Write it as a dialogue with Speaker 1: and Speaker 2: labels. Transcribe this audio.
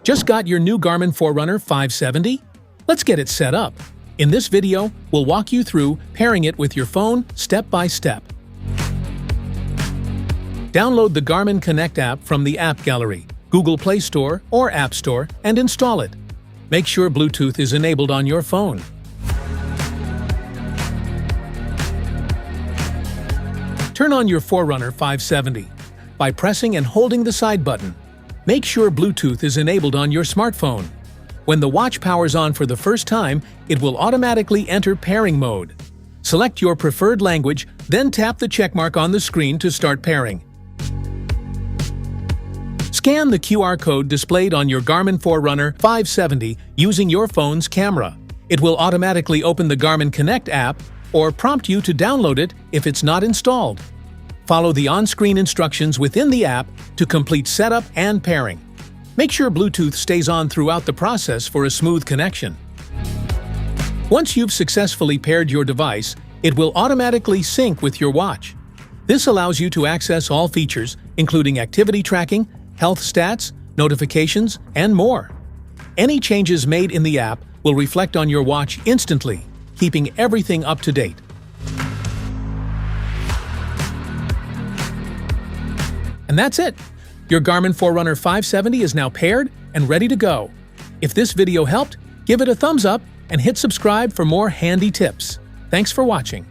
Speaker 1: Just got your new Garmin Forerunner 570? Let's get it set up. In this video, we'll walk you through pairing it with your phone step by step. Download the Garmin Connect app from the App Gallery, Google Play Store or App Store, and install it. Make sure Bluetooth is enabled on your phone. Turn on your Forerunner 570 by pressing and holding the side button. Make sure Bluetooth is enabled on your smartphone. When the watch powers on for the first time, it will automatically enter pairing mode. Select your preferred language, then tap the checkmark on the screen to start pairing. Scan the QR code displayed on your Garmin Forerunner 570 using your phone's camera. It will automatically open the Garmin Connect app or prompt you to download it if it's not installed. Follow the on-screen instructions within the app to complete setup and pairing. Make sure Bluetooth stays on throughout the process for a smooth connection. Once you've successfully paired your device, it will automatically sync with your watch. This allows you to access all features, including activity tracking, health stats, notifications, and more. Any changes made in the app will reflect on your watch instantly, keeping everything up to date. And that's it! Your Garmin Forerunner 570 is now paired and ready to go. If this video helped, give it a thumbs up and hit subscribe for more handy tips. Thanks for watching.